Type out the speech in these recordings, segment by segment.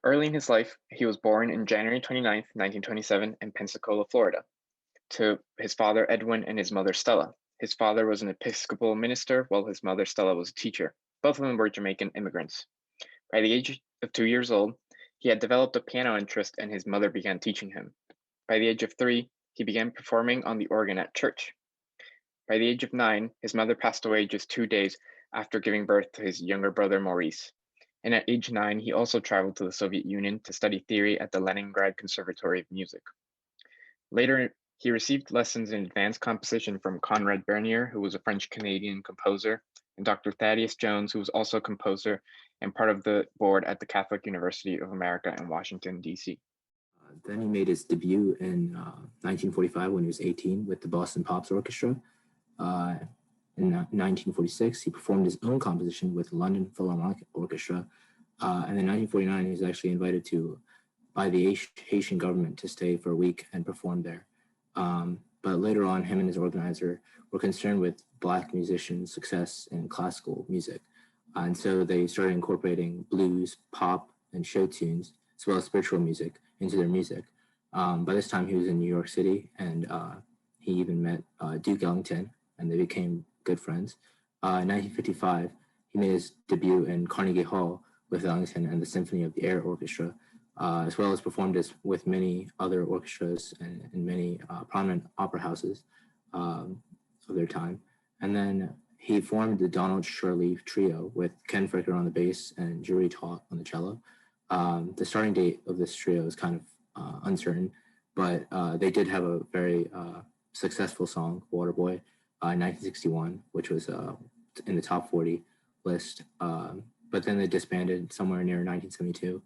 Early in his life, he was born in January 29th, 1927, in Pensacola, Florida, to his father Edwin and his mother Stella. His father was an Episcopal minister, while his mother Stella was a teacher. Both of them were Jamaican immigrants. By the age of 2 years old, he had developed a piano interest and his mother began teaching him. By the age of 3, he began performing on the organ at church. By the age of 9, his mother passed away just 2 days after giving birth to his younger brother Maurice. And at age 9, he also traveled to the Soviet Union to study theory at the Leningrad Conservatory of Music. Later, he received lessons in advanced composition from Conrad Bernier, who was a French-Canadian composer, and Dr. Thaddeus Jones, who was also a composer and part of the board at the Catholic University of America in Washington, D.C. Then he made his debut in 1945 when he was 18 with the Boston Pops Orchestra. In 1946, he performed his own composition with the London Philharmonic Orchestra. And in 1949, he was actually invited by the Haitian government to stay for a week and perform there. But later on, him and his organizer were concerned with Black musicians' success in classical music. And so they started incorporating blues, pop, and show tunes, as well as spiritual music, into their music. By this time, he was in New York City, and he even met Duke Ellington, and they became good friends. In 1955, he made his debut in Carnegie Hall with Ellington and the Symphony of the Air Orchestra, as well as performed with many other orchestras and many prominent opera houses of their time. And then he formed the Donald Shirley Trio with Ken Fricker on the bass and Jerry Taut on the cello. The starting date of this trio is kind of uncertain, but they did have a very successful song, Waterboy, in 1961, which was in the top 40 list. But then they disbanded somewhere near 1972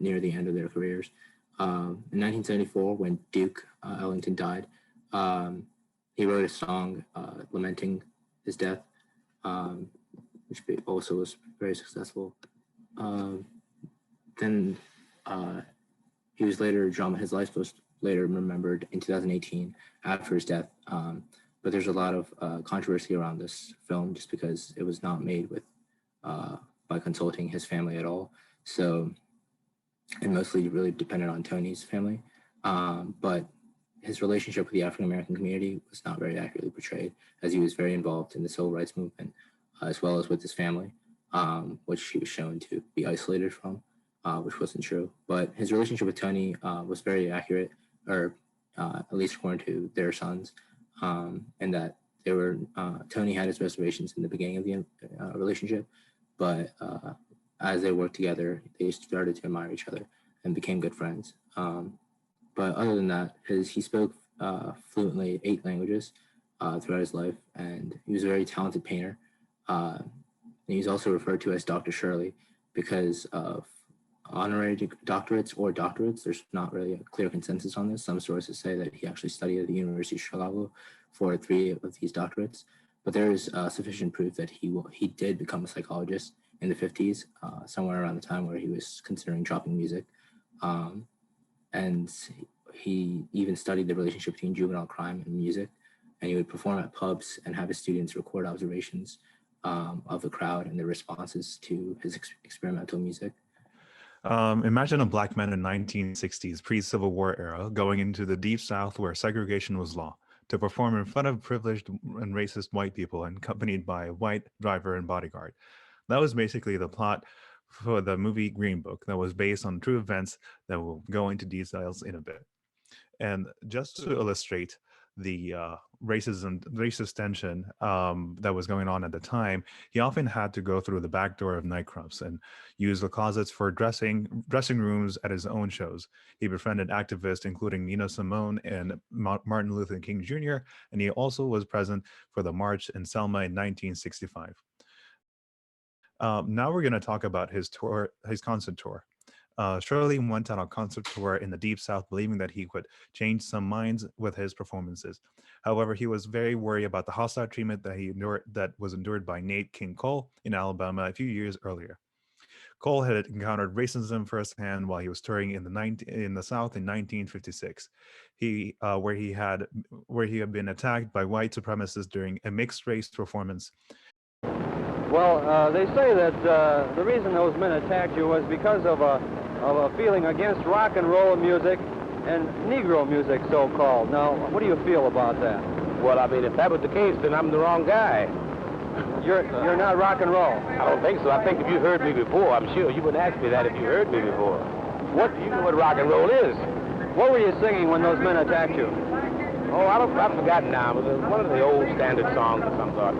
near the end of their careers. In 1974, when Duke Ellington died, he wrote a song lamenting his death, which also was very successful. Then he was later his life was later remembered in 2018 after his death. But there's a lot of controversy around this film just because it was not made by consulting his family at all. So it mostly really depended on Tony's family. But his relationship with the African American community was not very accurately portrayed, as he was very involved in the civil rights movement, as well as with his family, which he was shown to be isolated from, which wasn't true. But his relationship with Tony was very accurate, or at least according to their sons, and that Tony had his reservations in the beginning of the relationship, but as they worked together, they started to admire each other and became good friends. But other than that, he spoke fluently 8 languages throughout his life, and he was a very talented painter. And he's also referred to as Dr. Shirley because of honorary doctorates. There's not really a clear consensus on this. Some sources say that he actually studied at the University of Chicago for 3 of these doctorates, but there is sufficient proof that he did become a psychologist in the 50s, somewhere around the time where he was considering dropping music. And he even studied the relationship between juvenile crime and music, and he would perform at pubs and have his students record observations of the crowd and their responses to his experimental music. Imagine a Black man in 1960s pre-Civil War era going into the Deep South where segregation was law to perform in front of privileged and racist white people and accompanied by a white driver and bodyguard. That was basically the plot for the movie Green Book that was based on true events that we'll go into details in a bit. And just to illustrate the racist tension that was going on at the time, he often had to go through the back door of nightclubs and use the closets for dressing rooms at his own shows. He befriended activists including Nina Simone and Martin Luther King Jr., and he also was present for the march in Selma in 1965. Now we're going to talk about his concert tour. Shirley went on a concert tour in the Deep South, believing that he could change some minds with his performances. However, he was very worried about the hostile treatment that was endured by Nate King Cole in Alabama a few years earlier. Cole had encountered racism firsthand while he was touring in the South in 1956. Where he had been attacked by white supremacists during a mixed race performance. Well, they say that the reason those men attacked you was because of a feeling against rock and roll music and Negro music, so-called. Now, what do you feel about that? Well, I mean, if that was the case, then I'm the wrong guy. You're not rock and roll. I don't think so. I think if you heard me before, I'm sure you wouldn't ask me that if you heard me before. What do you know what rock and roll is? What were you singing when those men attacked you? Oh, I've forgotten now. It was one of the old standard songs of some sort.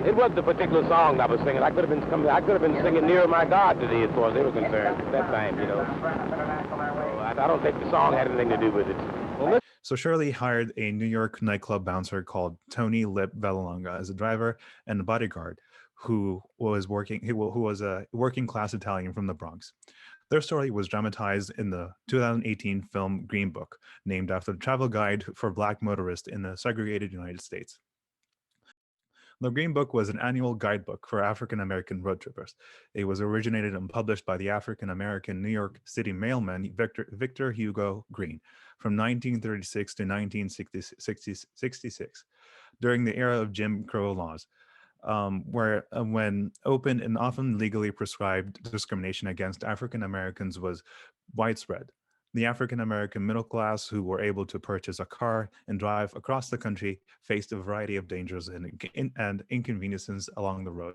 It wasn't a particular song I was singing. I could have been singing Nearer My God to Thee as far as they were concerned at that time, you know. So I don't think the song had anything to do with it. Well, So Shirley hired a New York nightclub bouncer called Tony Lip Vallelonga as a driver and a bodyguard who was a working class Italian from the Bronx. Their story was dramatized in the 2018 film Green Book, named after the travel guide for Black motorists in the segregated United States. The Green Book was an annual guidebook for African American road trippers. It was originated and published by the African American New York City mailman Victor Hugo Green from 1936 to 1966, during the era of Jim Crow laws, when open and often legally prescribed discrimination against African Americans was widespread. The African American middle class who were able to purchase a car and drive across the country faced a variety of dangers and inconveniences along the road,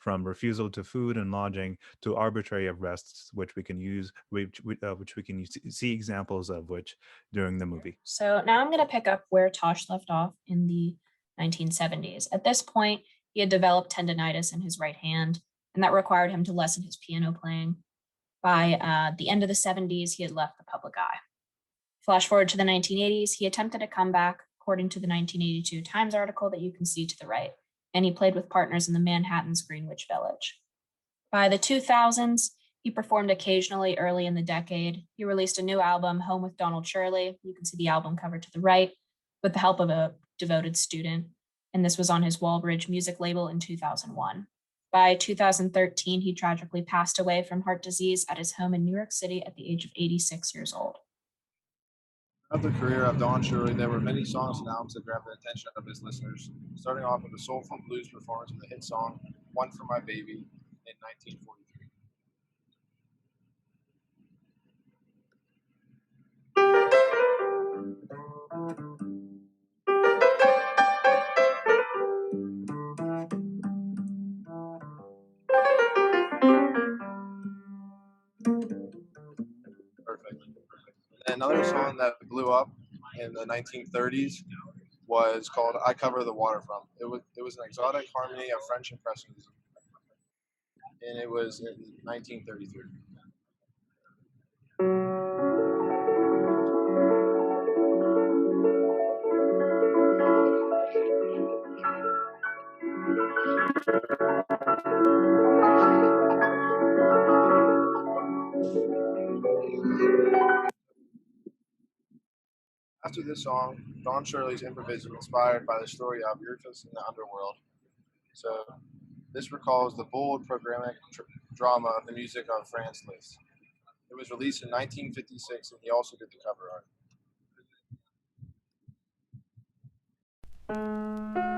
from refusal to food and lodging to arbitrary arrests, which we can see examples of which during the movie. So now I'm going to pick up where Tosh left off in the 1970s. At this point, he had developed tendonitis in his right hand, and that required him to lessen his piano playing. By the end of the 70s, he had left the public eye. Flash forward to the 1980s, he attempted a comeback, according to the 1982 Times article that you can see to the right, and he played with partners in the Manhattan's Greenwich Village. By the 2000s, he performed occasionally early in the decade. He released a new album, Home with Donald Shirley. You can see the album cover to the right, with the help of a devoted student, and this was on his Wallbridge music label in 2001. By 2013, he tragically passed away from heart disease at his home in New York City at the age of 86 years old. Throughout the career of Don Shirley, there were many songs and albums that grabbed the attention of his listeners, starting off with a soulful blues performance of the hit song One for My Baby in 1943. Perfect. And another song that blew up in the 1930s was called I Cover the Waterfront. It was an exotic harmony of French Impressionism, and it was in 1933. After this song, Don Shirley's improvisation inspired by the story of Eurytus in the underworld. So this recalls the bold programmatic drama of the music of Franz Liszt. It was released in 1956, and he also did the cover art.